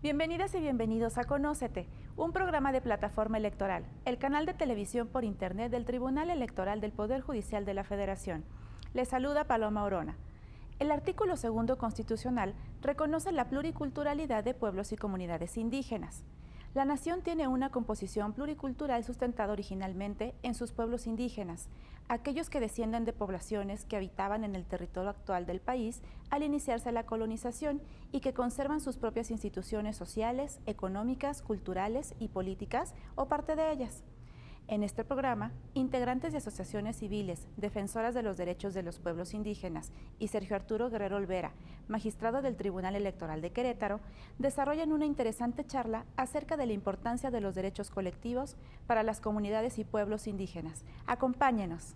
Bienvenidas y bienvenidos a Conócete, un programa de Plataforma Electoral, el canal de televisión por internet del Tribunal Electoral del Poder Judicial de la Federación. Les saluda Paloma Orona. El artículo 2 constitucional reconoce la pluriculturalidad de pueblos y comunidades indígenas. La nación tiene una composición pluricultural sustentada originalmente en sus pueblos indígenas, aquellos que descienden de poblaciones que habitaban en el territorio actual del país al iniciarse la colonización y que conservan sus propias instituciones sociales, económicas, culturales y políticas o parte de ellas. En este programa, integrantes de asociaciones civiles, defensoras de los derechos de los pueblos indígenas y Sergio Arturo Guerrero Olvera, magistrado del Tribunal Electoral de Querétaro, desarrollan una interesante charla acerca de la importancia de los derechos colectivos para las comunidades y pueblos indígenas. Acompáñenos.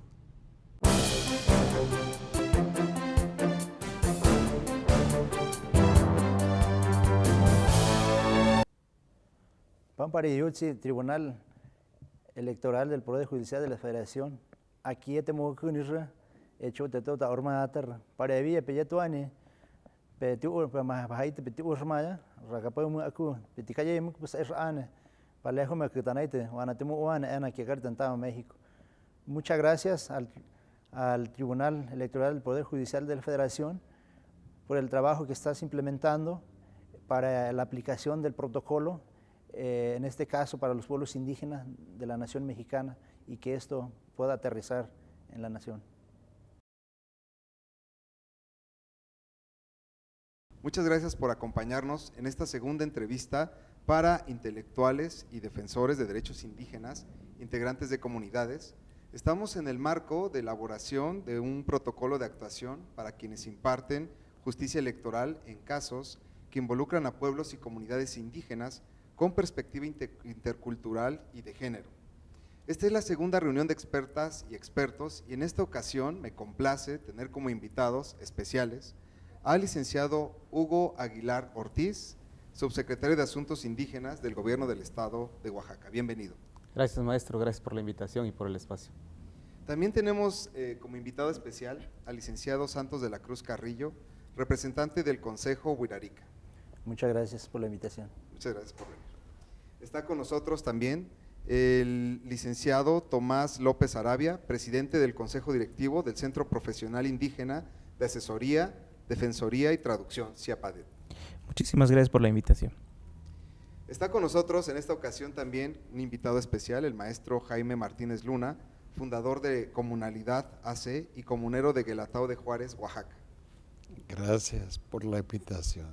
Pampariyuchi, Tribunal Electoral del Poder Judicial de la Federación. Aquí tenemos que unir hecho de toda forma atar para vía peyetuani petiu para bajaite petiu urmaya rakapamu aku petikaye mu pues ane palejo me kitanaite wanatemu wan ana que cartantaba México. Muchas gracias al Tribunal Electoral del Poder Judicial de la Federación por el trabajo que estás implementando para la aplicación del protocolo, en este caso para los pueblos indígenas de la nación mexicana, y que esto pueda aterrizar en la nación. Muchas gracias por acompañarnos en esta segunda entrevista para intelectuales y defensores de derechos indígenas, integrantes de comunidades. Estamos en el marco de elaboración de un protocolo de actuación para quienes imparten justicia electoral en casos que involucran a pueblos y comunidades indígenas con perspectiva intercultural y de género. Esta es la segunda reunión de expertas y expertos, y en esta ocasión me complace tener como invitados especiales al licenciado Hugo Aguilar Ortiz, subsecretario de Asuntos Indígenas del Gobierno del Estado de Oaxaca. Bienvenido. Gracias, maestro, gracias por la invitación y por el espacio. También tenemos como invitado especial al licenciado Santos de la Cruz Carrillo, representante del Consejo Huirarica. Muchas gracias por la invitación. Muchas gracias por venir. Está con nosotros también el licenciado Tomás López Arabia, presidente del Consejo Directivo del Centro Profesional Indígena de Asesoría, Defensoría y Traducción, CIAPADET. Muchísimas gracias por la invitación. Está con nosotros en esta ocasión también un invitado especial, el maestro Jaime Martínez Luna, fundador de Comunalidad AC y comunero de Guelatao de Juárez, Oaxaca. Gracias por la invitación.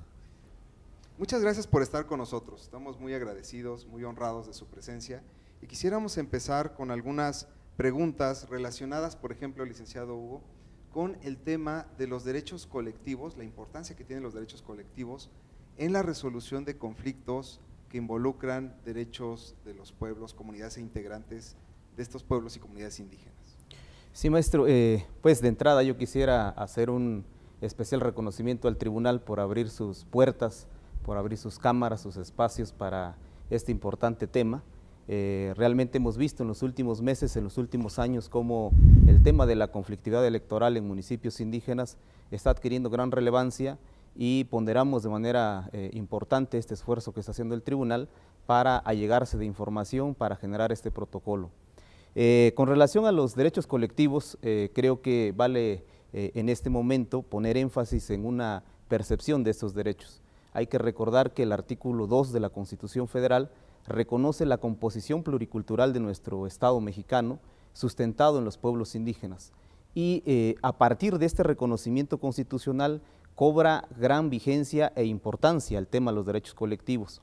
Muchas gracias por estar con nosotros, estamos muy agradecidos, muy honrados de su presencia, y quisiéramos empezar con algunas preguntas relacionadas, por ejemplo, licenciado Hugo, con el tema de los derechos colectivos, la importancia que tienen los derechos colectivos en la resolución de conflictos que involucran derechos de los pueblos, comunidades e integrantes de estos pueblos y comunidades indígenas. Sí, maestro, pues de entrada yo quisiera hacer un especial reconocimiento al tribunal por abrir sus puertas, por abrir sus cámaras, sus espacios para este importante tema. Realmente hemos visto en los últimos meses, en los últimos años, cómo el tema de la conflictividad electoral en municipios indígenas está adquiriendo gran relevancia, y ponderamos de manera importante este esfuerzo que está haciendo el tribunal para allegarse de información para generar este protocolo. Con relación a los derechos colectivos, creo que vale en este momento poner énfasis en una percepción de estos derechos. Hay que recordar que el artículo 2 de la Constitución Federal reconoce la composición pluricultural de nuestro Estado mexicano, sustentado en los pueblos indígenas, y a partir de este reconocimiento constitucional cobra gran vigencia e importancia el tema de los derechos colectivos.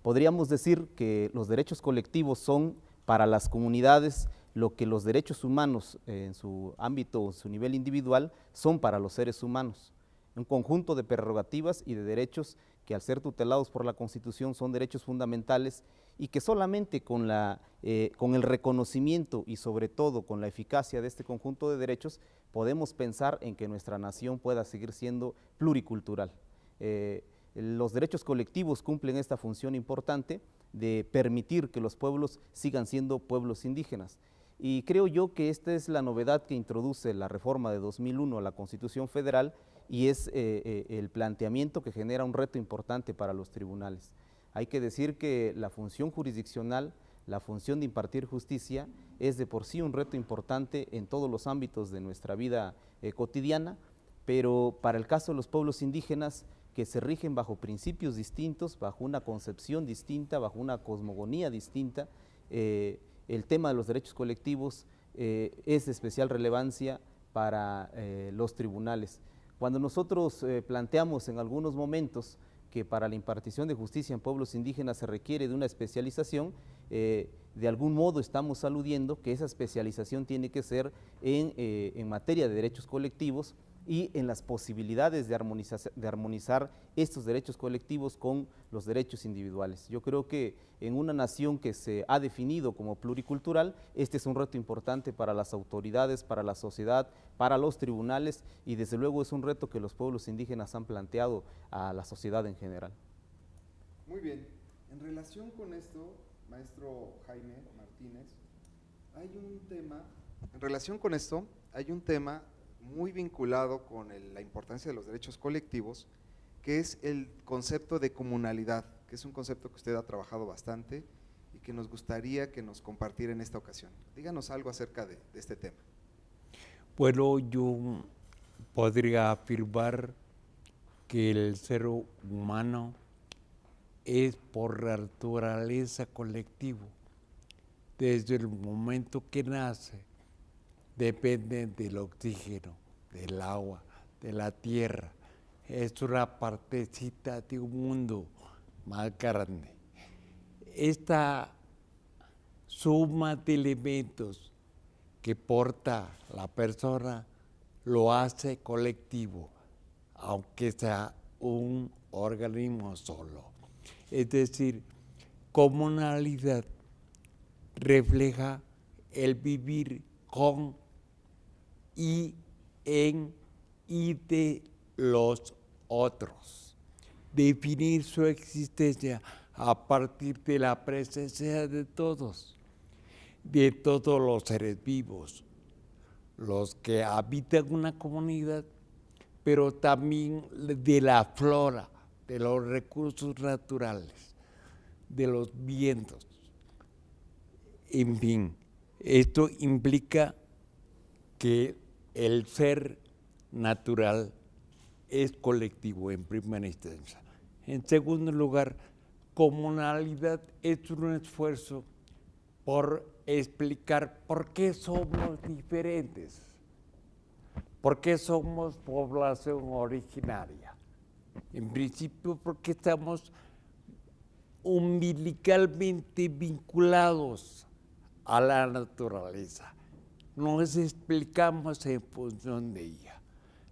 Podríamos decir que los derechos colectivos son para las comunidades lo que los derechos humanos en su ámbito, en su nivel individual, son para los seres humanos. Un conjunto de prerrogativas y de derechos que, al ser tutelados por la Constitución, son derechos fundamentales, y que solamente con el reconocimiento y sobre todo con la eficacia de este conjunto de derechos podemos pensar en que nuestra nación pueda seguir siendo pluricultural. Los derechos colectivos cumplen esta función importante de permitir que los pueblos sigan siendo pueblos indígenas. Y creo yo que esta es la novedad que introduce la reforma de 2001 a la Constitución Federal, y es el planteamiento que genera un reto importante para los tribunales. Hay que decir que la función jurisdiccional, la función de impartir justicia, es de por sí un reto importante en todos los ámbitos de nuestra vida cotidiana, pero para el caso de los pueblos indígenas, que se rigen bajo principios distintos, bajo una concepción distinta, bajo una cosmogonía distinta, el tema de los derechos colectivos es de especial relevancia para los tribunales. Cuando nosotros planteamos en algunos momentos que para la impartición de justicia en pueblos indígenas se requiere de una especialización, de algún modo estamos aludiendo que esa especialización tiene que ser en materia de derechos colectivos y en las posibilidades de armonizar estos derechos colectivos con los derechos individuales. Yo creo que en una nación que se ha definido como pluricultural, este es un reto importante para las autoridades, para la sociedad, para los tribunales, y desde luego es un reto que los pueblos indígenas han planteado a la sociedad en general. Muy bien. En relación con esto, maestro Jaime Martínez, hay un tema muy vinculado con la importancia de los derechos colectivos, que es el concepto de comunalidad, que es un concepto que usted ha trabajado bastante y que nos gustaría que nos compartiera en esta ocasión. Díganos algo acerca de este tema. Bueno, yo podría afirmar que el ser humano es por naturaleza colectivo. Desde el momento que nace, depende del oxígeno, del agua, de la tierra. Es una partecita de un mundo más grande. Esta suma de elementos que porta la persona lo hace colectivo, aunque sea un organismo solo. Es decir, comunalidad refleja el vivir con y en y de los otros. Definir su existencia a partir de la presencia de todos los seres vivos, los que habitan una comunidad, pero también de la flora, de los recursos naturales, de los vientos. En fin, esto implica que el ser natural es colectivo en primera instancia. En segundo lugar, comunalidad es un esfuerzo por explicar por qué somos diferentes, por qué somos población originaria. En principio, porque estamos umbilicalmente vinculados a la naturaleza. Nos explicamos en función de ella.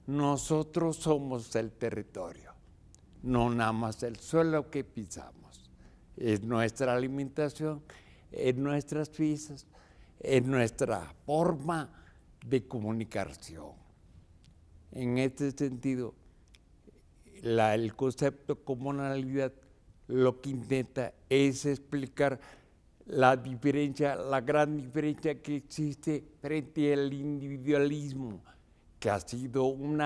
Nosotros somos el territorio, no nada más el suelo que pisamos. Es nuestra alimentación, es nuestras fiestas, es nuestra forma de comunicación. En este sentido, el concepto comunalidad lo que intenta es explicar la diferencia, la gran diferencia que existe frente al individualismo, que ha sido un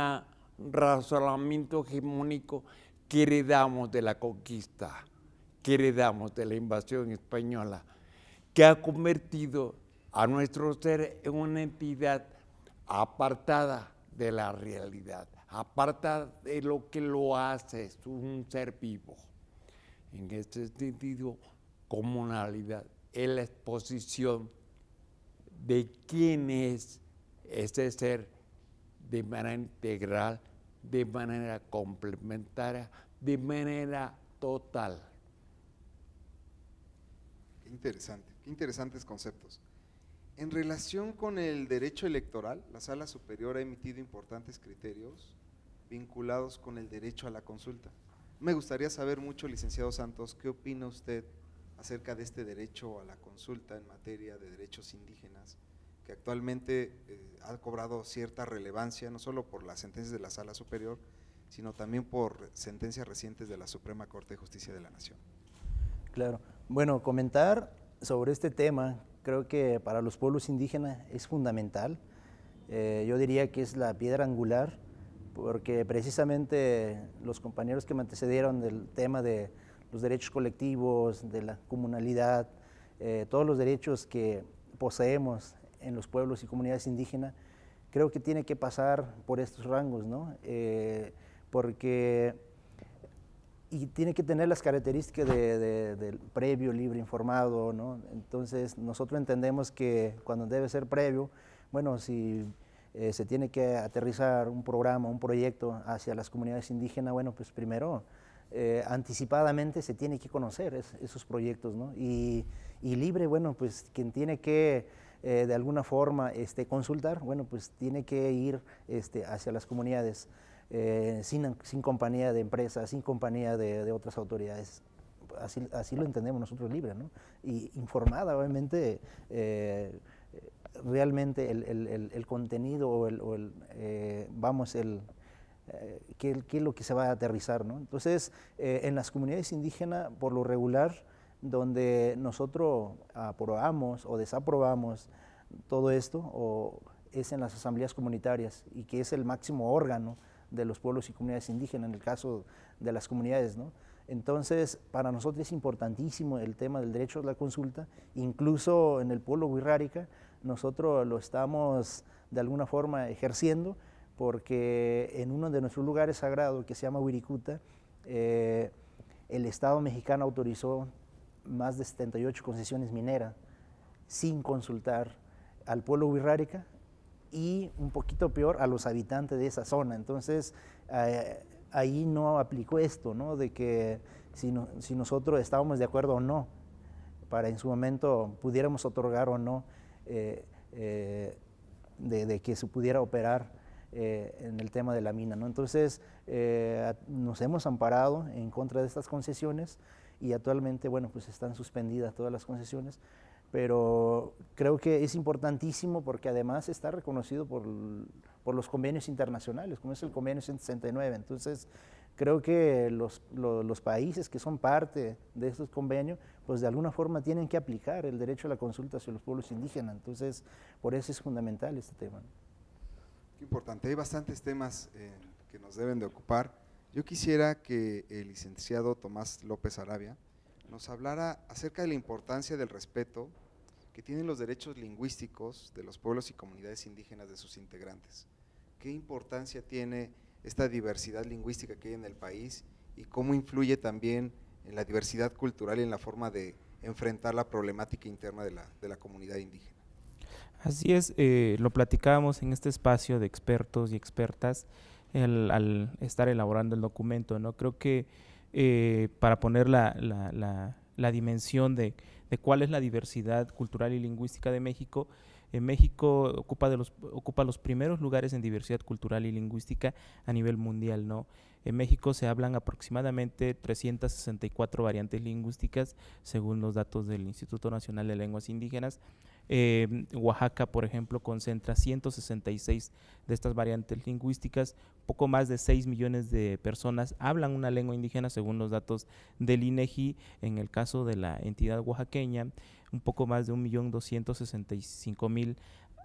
razonamiento hegemónico que heredamos de la conquista, que heredamos de la invasión española, que ha convertido a nuestro ser en una entidad apartada de la realidad, apartada de lo que lo hace un ser vivo. En este sentido, comunalidad es la exposición de quién es ese ser de manera integral, de manera complementaria, de manera total. Qué interesantes conceptos. En relación con el derecho electoral, la Sala Superior ha emitido importantes criterios vinculados con el derecho a la consulta. Me gustaría saber mucho, licenciado Santos, ¿qué opina usted acerca de este derecho a la consulta en materia de derechos indígenas, que actualmente ha cobrado cierta relevancia, no solo por las sentencias de la Sala Superior, sino también por sentencias recientes de la Suprema Corte de Justicia de la Nación? Claro. Bueno, comentar sobre este tema, creo que para los pueblos indígenas es fundamental. Yo diría que es la piedra angular, porque precisamente los compañeros que me antecedieron del tema de los derechos colectivos, de la comunalidad, todos los derechos que poseemos en los pueblos y comunidades indígenas, creo que tiene que pasar por estos rangos, ¿no? Y tiene que tener las características del previo, libre, informado, ¿no? Entonces, nosotros entendemos que cuando debe ser previo, bueno, si se tiene que aterrizar un programa, un proyecto hacia las comunidades indígenas, bueno, pues primero, anticipadamente se tiene que conocer esos proyectos, ¿no? Y libre, bueno, pues quien tiene que de alguna forma consultar, bueno, pues tiene que ir hacia las comunidades. Sin compañía de empresas, sin compañía de otras autoridades. Así lo entendemos nosotros, libre, ¿no? Y informada, obviamente, realmente el contenido o qué es lo que se va a aterrizar, ¿no? Entonces, en las comunidades indígenas, por lo regular, donde nosotros aprobamos o desaprobamos todo esto, o es en las asambleas comunitarias, y que es el máximo órgano de los pueblos y comunidades indígenas, en el caso de las comunidades, ¿no? Entonces, para nosotros es importantísimo el tema del derecho a la consulta. Incluso en el pueblo wixárika, nosotros lo estamos de alguna forma ejerciendo, porque en uno de nuestros lugares sagrados, que se llama Wirikuta, el Estado mexicano autorizó más de 78 concesiones mineras sin consultar al pueblo wixárika, y un poquito peor a los habitantes de esa zona. Entonces, ahí no aplicó esto, ¿no? De que si nosotros estábamos de acuerdo o no, para en su momento pudiéramos otorgar o no, de que se pudiera operar en el tema de la mina, ¿no? Entonces, nos hemos amparado en contra de estas concesiones, y actualmente, bueno, pues están suspendidas todas las concesiones, pero creo que es importantísimo porque además está reconocido por los convenios internacionales, como es el convenio 169. Entonces, creo que los países que son parte de estos convenios, pues de alguna forma tienen que aplicar el derecho a la consulta hacia los pueblos indígenas. Entonces, por eso es fundamental este tema. Qué importante, hay bastantes temas que nos deben de ocupar. Yo quisiera que el licenciado Tomás López Arabia nos hablara acerca de la importancia del respeto que tienen los derechos lingüísticos de los pueblos y comunidades indígenas de sus integrantes. ¿Qué importancia tiene esta diversidad lingüística que hay en el país y cómo influye también en la diversidad cultural y en la forma de enfrentar la problemática interna de la comunidad indígena? Así es, lo platicábamos en este espacio de expertos y expertas al estar elaborando el documento, ¿no? Creo que para poner la dimensión de cuál es la diversidad cultural y lingüística de México, México ocupa los primeros lugares en diversidad cultural y lingüística a nivel mundial, ¿no? En México se hablan aproximadamente 364 variantes lingüísticas, según los datos del Instituto Nacional de Lenguas Indígenas. Oaxaca, por ejemplo, concentra 166 de estas variantes lingüísticas. Poco más de 6 millones de personas hablan una lengua indígena, según los datos del INEGI. En el caso de la entidad oaxaqueña, un poco más de 1.265.000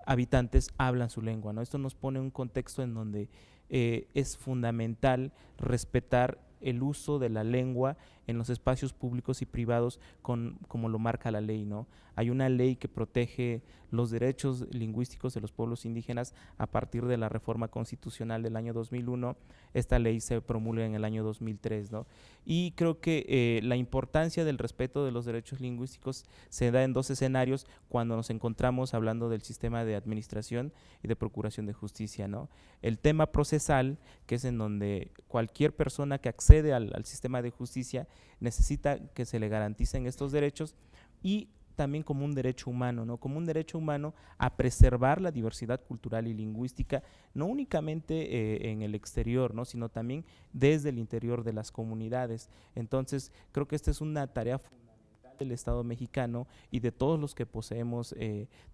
habitantes hablan su lengua, ¿no? Esto nos pone un contexto en donde es fundamental respetar el uso de la lengua en los espacios públicos y privados como lo marca la ley, ¿no? Hay una ley que protege los derechos lingüísticos de los pueblos indígenas a partir de la reforma constitucional del año 2001. Esta ley se promulga en el año 2003, ¿no? Y creo que la importancia del respeto de los derechos lingüísticos se da en dos escenarios cuando nos encontramos hablando del sistema de administración y de procuración de justicia, ¿no? El tema procesal, que es en donde cualquier persona que accede al sistema de justicia necesita que se le garanticen estos derechos, y también como un derecho humano, ¿no? Como un derecho humano a preservar la diversidad cultural y lingüística, no únicamente en el exterior, ¿no? Sino también desde el interior de las comunidades. Entonces, creo que esta es una tarea fundamental del Estado mexicano y de todos los que poseemos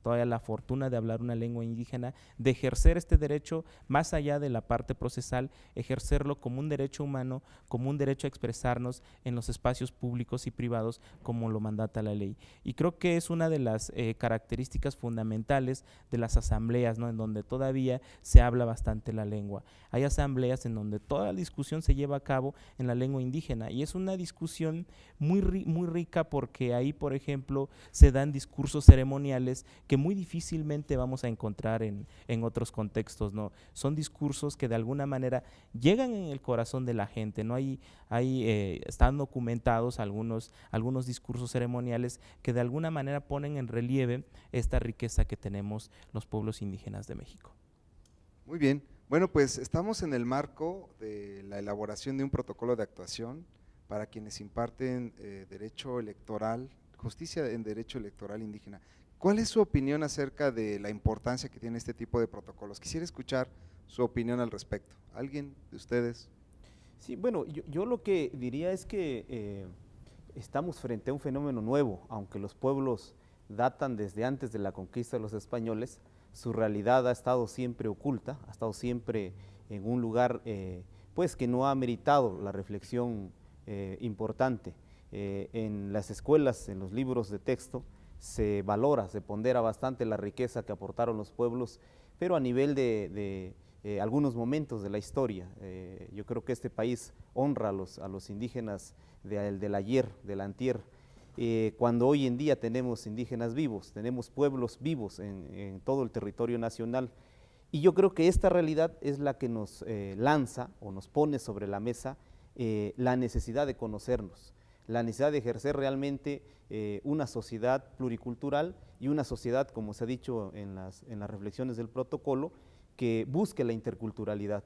todavía la fortuna de hablar una lengua indígena, de ejercer este derecho más allá de la parte procesal, ejercerlo como un derecho humano, como un derecho a expresarnos en los espacios públicos y privados como lo mandata la ley. Y creo que es una de las características fundamentales de las asambleas, ¿no? En donde todavía se habla bastante la lengua. Hay asambleas en donde toda la discusión se lleva a cabo en la lengua indígena y es una discusión muy rica porque ahí, por ejemplo, se dan discursos ceremoniales que muy difícilmente vamos a encontrar en otros contextos, ¿no? Son discursos que de alguna manera llegan en el corazón de la gente, ¿no? Están documentados algunos discursos ceremoniales que de alguna manera ponen en relieve esta riqueza que tenemos los pueblos indígenas de México. Muy bien, bueno, pues estamos en el marco de la elaboración de un protocolo de actuación para quienes imparten derecho electoral, justicia en derecho electoral indígena. ¿Cuál es su opinión acerca de la importancia que tiene este tipo de protocolos? Quisiera escuchar su opinión al respecto. ¿Alguien de ustedes? Sí, bueno, yo lo que diría es que estamos frente a un fenómeno nuevo, aunque los pueblos datan desde antes de la conquista de los españoles, su realidad ha estado siempre oculta, ha estado siempre en un lugar pues que no ha meritado la reflexión importante. En las escuelas, en los libros de texto, se valora, se pondera bastante la riqueza que aportaron los pueblos, pero a nivel de algunos momentos de la historia. Yo creo que este país honra a los indígenas del ayer, del antier, cuando hoy en día tenemos indígenas vivos, tenemos pueblos vivos en todo el territorio nacional. Y yo creo que esta realidad es la que nos lanza o nos pone sobre la mesa la necesidad de conocernos, la necesidad de ejercer realmente una sociedad pluricultural y una sociedad, como se ha dicho en las reflexiones del protocolo, que busque la interculturalidad.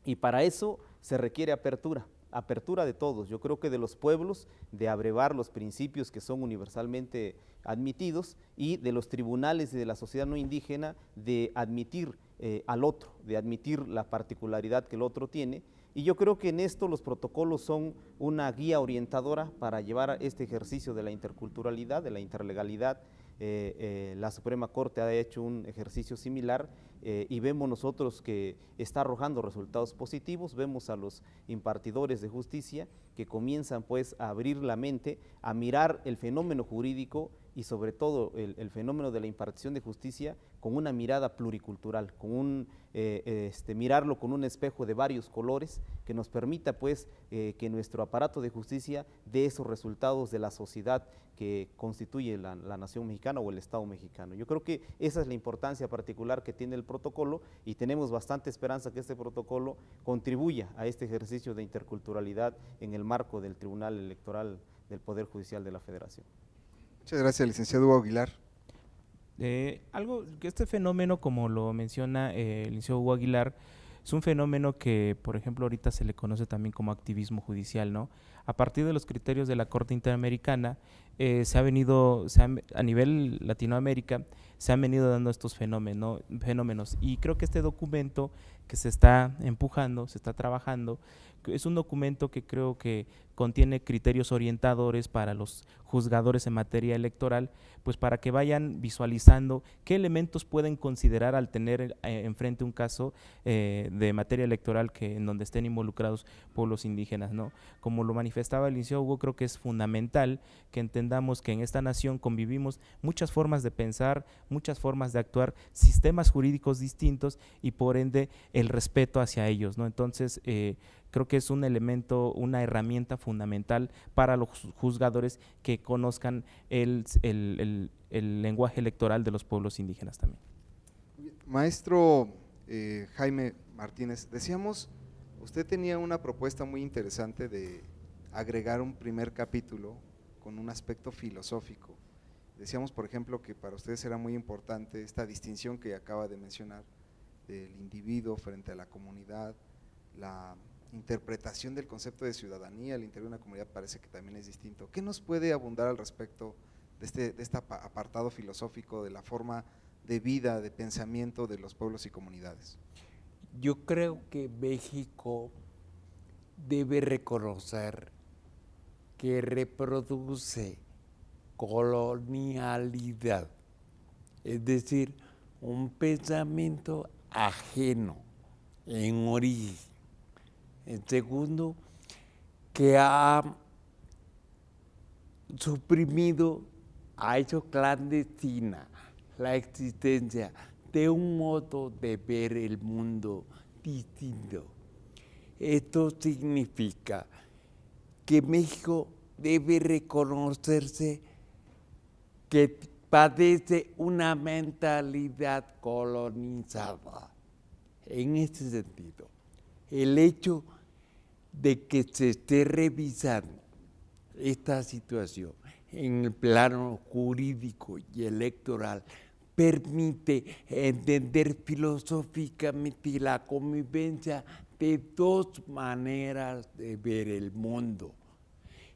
Y para eso se requiere apertura de todos. Yo creo que de los pueblos, de abrevar los principios que son universalmente admitidos, y de los tribunales y de la sociedad no indígena de admitir al otro, de admitir la particularidad que el otro tiene. Y yo creo que en esto los protocolos son una guía orientadora para llevar este ejercicio de la interculturalidad, de la interlegalidad. La Suprema Corte ha hecho un ejercicio similar y vemos nosotros que está arrojando resultados positivos. Vemos a los impartidores de justicia que comienzan pues a abrir la mente, a mirar el fenómeno jurídico y sobre todo el fenómeno de la impartición de justicia con una mirada pluricultural, con mirarlo con un espejo de varios colores que nos permita pues que nuestro aparato de justicia dé esos resultados de la sociedad que constituye la nación mexicana o el Estado mexicano. Yo creo que esa es la importancia particular que tiene el protocolo y tenemos bastante esperanza que este protocolo contribuya a este ejercicio de interculturalidad en el marco del Tribunal Electoral del Poder Judicial de la Federación. Muchas gracias, licenciado Hugo Aguilar. Algo que este fenómeno, como lo menciona el licenciado Hugo Aguilar, es un fenómeno que, por ejemplo, ahorita se le conoce también como activismo judicial, ¿no? A partir de los criterios de la Corte Interamericana, a nivel Latinoamérica, se han venido dando estos fenómenos. Y creo que este documento que se está empujando, se está trabajando, es un documento que creo que contiene criterios orientadores para los juzgadores en materia electoral, pues para que vayan visualizando qué elementos pueden considerar al tener enfrente un caso de materia electoral en donde estén involucrados pueblos indígenas, ¿no? Como lo manifestaba el licenciado Hugo, creo que es fundamental que entendamos que en esta nación convivimos muchas formas de pensar, muchas formas de actuar, sistemas jurídicos distintos y por ende el respeto hacia ellos, ¿no? Entonces, creo que es un elemento, una herramienta fundamental para los juzgadores que conozcan el lenguaje electoral de los pueblos indígenas también. Maestro Jaime Martínez, decíamos, usted tenía una propuesta muy interesante de agregar un primer capítulo con un aspecto filosófico. Decíamos, por ejemplo, que para ustedes era muy importante esta distinción que acaba de mencionar del individuo frente a la comunidad, la interpretación del concepto de ciudadanía al interior de una comunidad parece que también es distinto. ¿Qué nos puede abundar al respecto de este apartado filosófico de la forma de vida, de pensamiento de los pueblos y comunidades? Yo creo que México debe reconocer que reproduce colonialidad, es decir, un pensamiento ajeno en origen. El segundo, que ha suprimido, ha hecho clandestina la existencia de un modo de ver el mundo distinto. Esto significa que México debe reconocerse que padece una mentalidad colonizada. En este sentido, el hecho de que se esté revisando esta situación en el plano jurídico y electoral permite entender filosóficamente la convivencia de dos maneras de ver el mundo.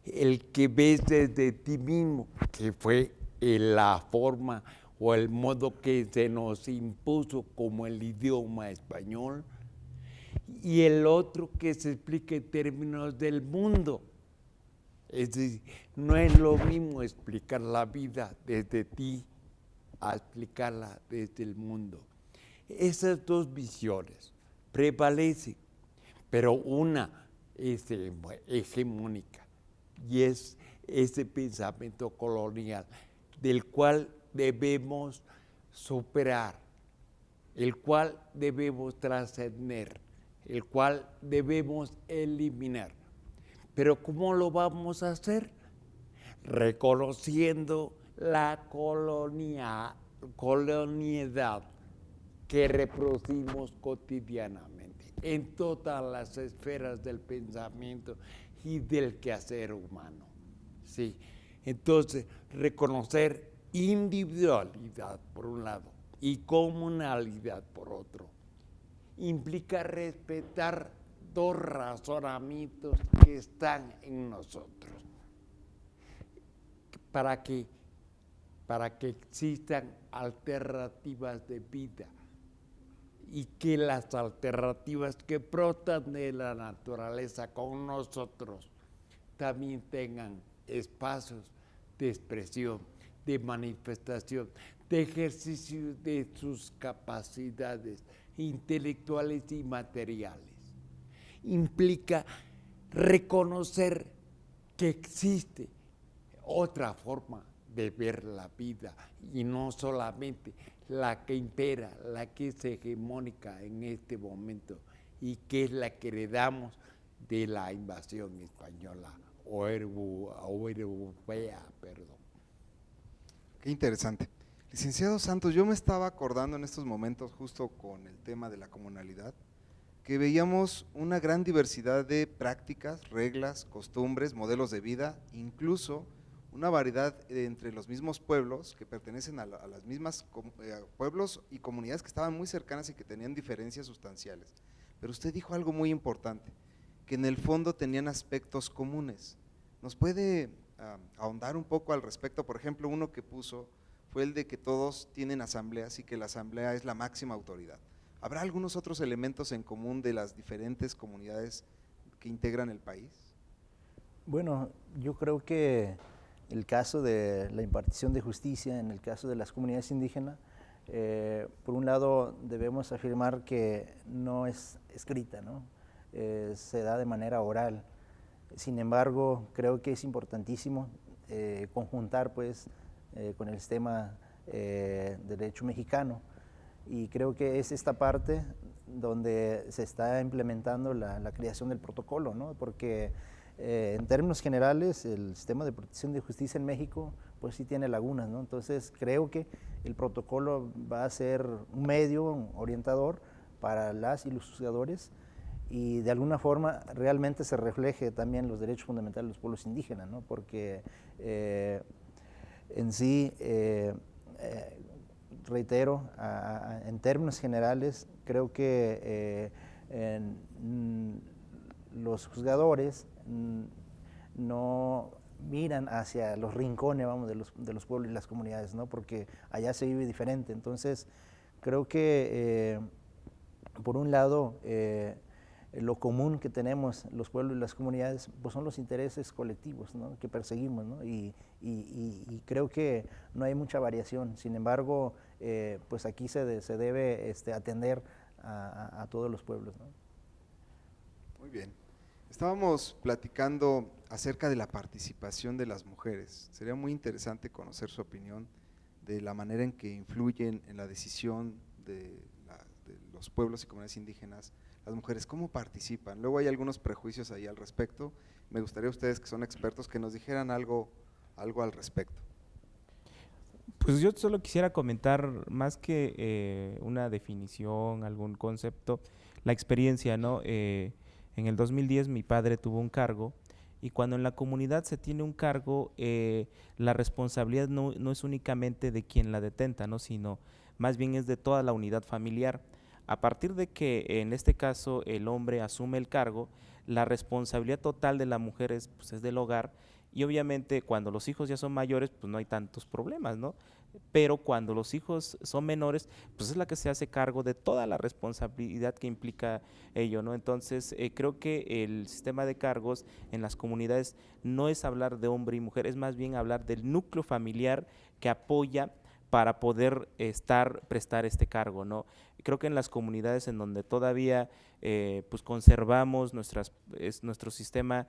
El que ves desde ti mismo, que fue la forma o el modo que se nos impuso como el idioma español, y el otro que se explica en términos del mundo. Es decir, no es lo mismo explicar la vida desde ti a explicarla desde el mundo. Esas dos visiones prevalecen, pero una es hegemónica y es ese pensamiento colonial del cual debemos superar, el cual debemos trascender, el cual debemos eliminar. Pero ¿cómo lo vamos a hacer? Reconociendo la colonialidad que reproducimos cotidianamente en todas las esferas del pensamiento y del quehacer humano. Sí. Entonces, reconocer individualidad por un lado y comunalidad por otro implica respetar dos razonamientos que están en nosotros para que existan alternativas de vida y que las alternativas que brotan de la naturaleza con nosotros también tengan espacios de expresión, de manifestación, de ejercicio de sus capacidades intelectuales y materiales. Implica reconocer que existe otra forma de ver la vida y no solamente la que impera, la que es hegemónica en este momento y que es la que heredamos de la invasión española o europea, perdón. Qué interesante. Licenciado Santos, yo me estaba acordando en estos momentos justo con el tema de la comunalidad, que veíamos una gran diversidad de prácticas, reglas, costumbres, modelos de vida, incluso una variedad entre los mismos pueblos que pertenecen a las mismas pueblos y comunidades que estaban muy cercanas y que tenían diferencias sustanciales. Pero usted dijo algo muy importante, que en el fondo tenían aspectos comunes. ¿Nos puede ahondar un poco al respecto? Por ejemplo, uno que puso fue el de que todos tienen asambleas y que la asamblea es la máxima autoridad. ¿Habrá algunos otros elementos en común de las diferentes comunidades que integran el país? Bueno, yo creo que el caso de la impartición de justicia, en el caso de las comunidades indígenas, por un lado debemos afirmar que no es escrita, ¿no? Se da de manera oral. Sin embargo, creo que es importantísimo conjuntar pues, con el sistema de derecho mexicano, y creo que es esta parte donde se está implementando la creación del protocolo, ¿no? Porque en términos generales el sistema de protección de justicia en México pues sí tiene lagunas, ¿no? Entonces creo que el protocolo va a ser un medio orientador para las y los juzgadores, y de alguna forma realmente se refleje también los derechos fundamentales de los pueblos indígenas, ¿no? Porque en sí, reitero, en términos generales, creo que los juzgadores no miran hacia los rincones, vamos, de los pueblos y las comunidades, ¿no? Porque allá se vive diferente. Entonces, creo que, por un lado, lo común que tenemos los pueblos y las comunidades, pues son los intereses colectivos, ¿no?, que perseguimos, ¿no? Y creo que no hay mucha variación. Sin embargo, pues aquí se debe atender a todos los pueblos, ¿no? Muy bien. Estábamos platicando acerca de la participación de las mujeres. Sería muy interesante conocer su opinión de la manera en que influyen en la decisión de los pueblos y comunidades indígenas las mujeres, cómo participan. Luego hay algunos prejuicios ahí al respecto. Me gustaría a ustedes, que son expertos, que nos dijeran algo al respecto. Pues yo solo quisiera comentar, más que una definición, algún concepto, la experiencia, ¿no? En el 2010 mi padre tuvo un cargo, y cuando en la comunidad se tiene un cargo, la responsabilidad no es únicamente de quien la detenta, ¿no?, sino más bien es de toda la unidad familiar. A partir de que en este caso el hombre asume el cargo, la responsabilidad total de la mujer pues es del hogar, y obviamente cuando los hijos ya son mayores, pues no hay tantos problemas, ¿no? Pero cuando los hijos son menores, pues es la que se hace cargo de toda la responsabilidad que implica ello, ¿no? Entonces, creo que el sistema de cargos en las comunidades no es hablar de hombre y mujer, es más bien hablar del núcleo familiar que apoya para poder prestar este cargo, ¿no? Creo que en las comunidades en donde todavía pues conservamos nuestro sistema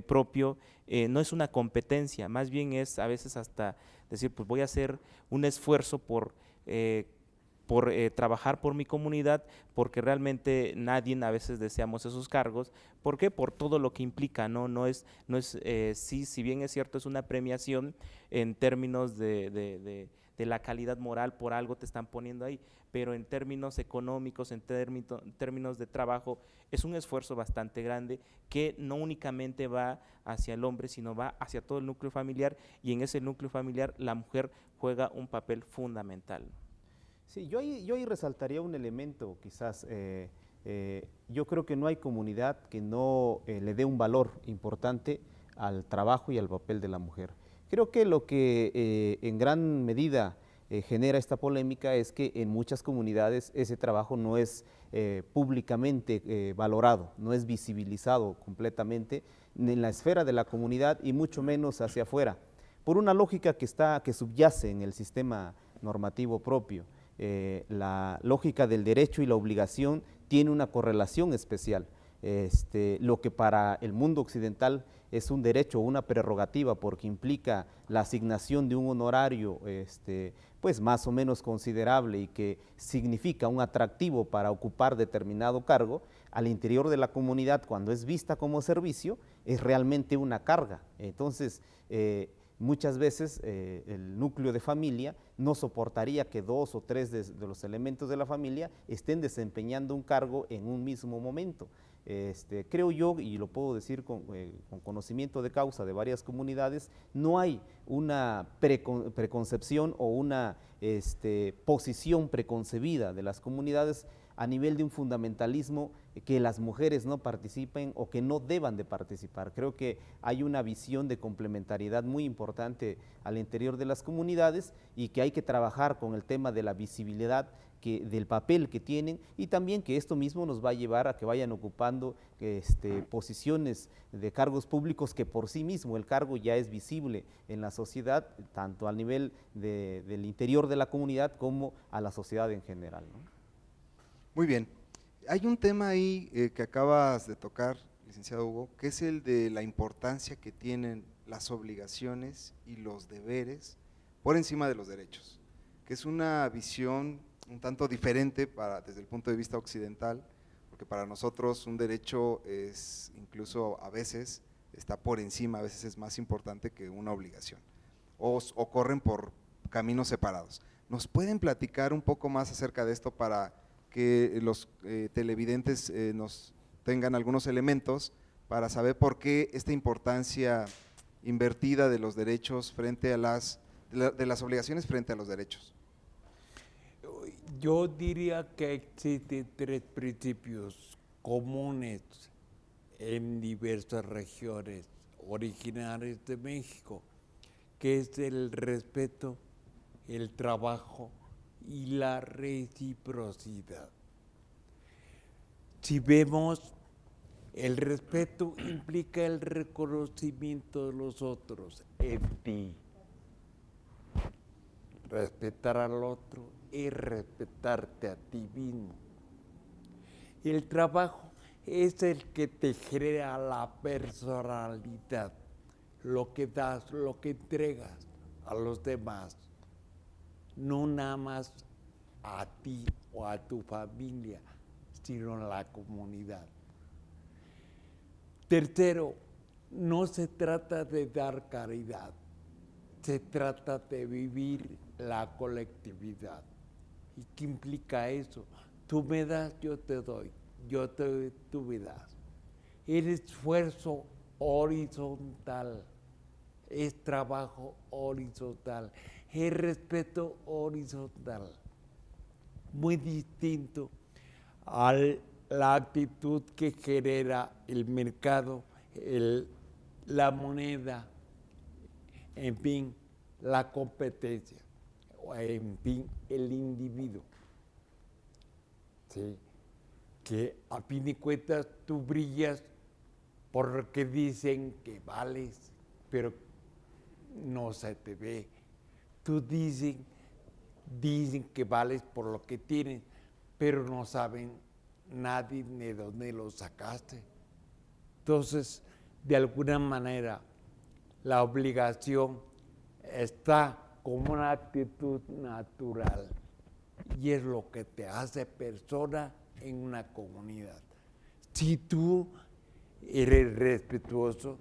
propio, no es una competencia, más bien es a veces hasta decir, pues voy a hacer un esfuerzo por trabajar por mi comunidad, porque realmente nadie a veces deseamos esos cargos. ¿Por qué? Por todo lo que implica, ¿no? Sí, si bien es cierto, es una premiación en términos de la calidad moral, por algo te están poniendo ahí, pero en términos económicos, en términos de trabajo, es un esfuerzo bastante grande que no únicamente va hacia el hombre, sino va hacia todo el núcleo familiar, y en ese núcleo familiar la mujer juega un papel fundamental. Sí, yo ahí resaltaría un elemento, quizás. Yo creo que no hay comunidad que no le dé un valor importante al trabajo y al papel de la mujer. Creo que lo que en gran medida genera esta polémica es que en muchas comunidades ese trabajo no es públicamente valorado, no es visibilizado completamente en la esfera de la comunidad y mucho menos hacia afuera, por una lógica que subyace en el sistema normativo propio. La lógica del derecho y la obligación tiene una correlación especial. Lo que para el mundo occidental es un derecho o una prerrogativa porque implica la asignación de un honorario pues más o menos considerable y que significa un atractivo para ocupar determinado cargo, al interior de la comunidad, cuando es vista como servicio, es realmente una carga. Entonces, muchas veces el núcleo de familia no soportaría que 2 o 3 de los elementos de la familia estén desempeñando un cargo en un mismo momento. Creo yo, y lo puedo decir con conocimiento de causa de varias comunidades, no hay una preconcepción o una posición preconcebida de las comunidades a nivel de un fundamentalismo que las mujeres no participen o que no deban de participar. Creo que hay una visión de complementariedad muy importante al interior de las comunidades y que hay que trabajar con el tema de la visibilidad del papel que tienen, y también que esto mismo nos va a llevar a que vayan ocupando posiciones de cargos públicos, que por sí mismo el cargo ya es visible en la sociedad, tanto al nivel del interior de la comunidad como a la sociedad en general, ¿no? Muy bien. Hay un tema ahí que acabas de tocar, licenciado Hugo, que es el de la importancia que tienen las obligaciones y los deberes por encima de los derechos, que es una visión un tanto diferente desde el punto de vista occidental, porque para nosotros un derecho es incluso a veces está por encima, a veces es más importante que una obligación, o corren por caminos separados. ¿Nos pueden platicar un poco más acerca de esto para que los televidentes nos tengan algunos elementos para saber por qué esta importancia invertida de los derechos frente a de las obligaciones frente a los derechos? Yo diría que existen 3 principios comunes en diversas regiones originarias de México, que es el respeto, el trabajo y la reciprocidad. Si vemos El respeto implica el reconocimiento de los otros en ti. Respetar al otro es respetarte a ti mismo. El trabajo es el que te genera la personalidad, lo que das, lo que entregas a los demás, no nada más a ti o a tu familia, sino a la comunidad. Tercero, no se trata de dar caridad, se trata de vivir la colectividad. ¿Y qué implica eso? Tú me das, yo te doy, tú me das. El esfuerzo horizontal, es trabajo horizontal, es respeto horizontal, muy distinto a la actitud que genera el mercado, la moneda, en fin, la competencia, o en fin, el individuo. ¿Sí? Que a fin de cuentas tú brillas porque dicen que vales, pero no se te ve. Tú dicen que vales por lo que tienes, pero no saben nadie de dónde lo sacaste. Entonces, de alguna manera, la obligación está como una actitud natural y es lo que te hace persona en una comunidad. Si tú eres respetuoso,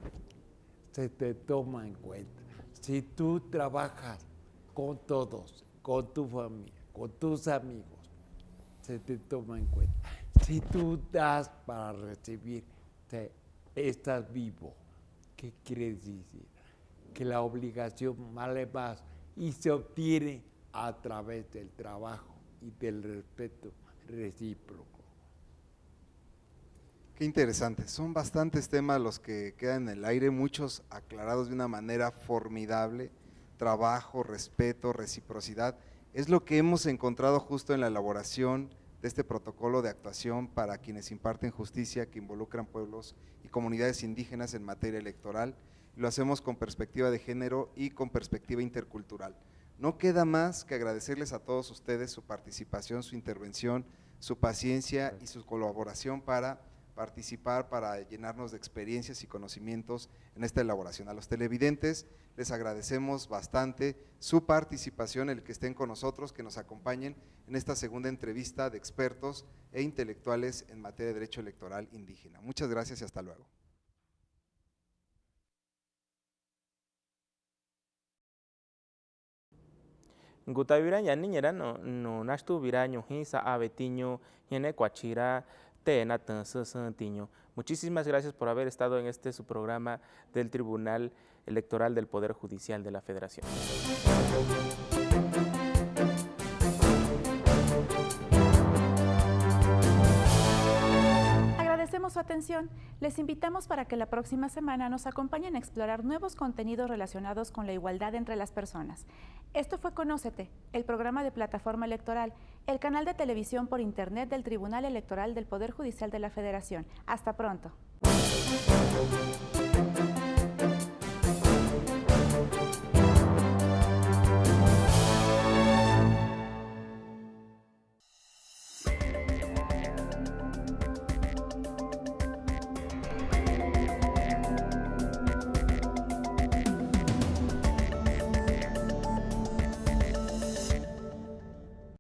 se te toma en cuenta. Si tú trabajas con todos, con tu familia, con tus amigos, se te toma en cuenta. Si tú das para recibir, estás vivo. ¿Qué quiere decir? Que la obligación vale más y se obtiene a través del trabajo y del respeto recíproco. Qué interesante. Son bastantes temas los que quedan en el aire, muchos aclarados de una manera formidable. Trabajo, respeto, reciprocidad. Es lo que hemos encontrado justo en la elaboración de este protocolo de actuación para quienes imparten justicia que involucran pueblos y comunidades indígenas en materia electoral. Lo hacemos con perspectiva de género y con perspectiva intercultural. No queda más que agradecerles a todos ustedes su participación, su intervención, su paciencia y su colaboración para participar, para llenarnos de experiencias y conocimientos en esta elaboración. A los televidentes les agradecemos bastante su participación, el que estén con nosotros, que nos acompañen en esta segunda entrevista de expertos e intelectuales en materia de derecho electoral indígena. Muchas gracias y hasta luego. Gutavira ya niñera no nastu viraño hisa avetiño yene cuachira tena tiño. Muchísimas gracias por haber estado en este su programa del Tribunal Electoral del Poder Judicial de la Federación. Agradecemos su atención. Les invitamos para que la próxima semana nos acompañen a explorar nuevos contenidos relacionados con la igualdad entre las personas. Esto fue Conócete, el programa de Plataforma Electoral, el canal de televisión por internet del Tribunal Electoral del Poder Judicial de la Federación. Hasta pronto.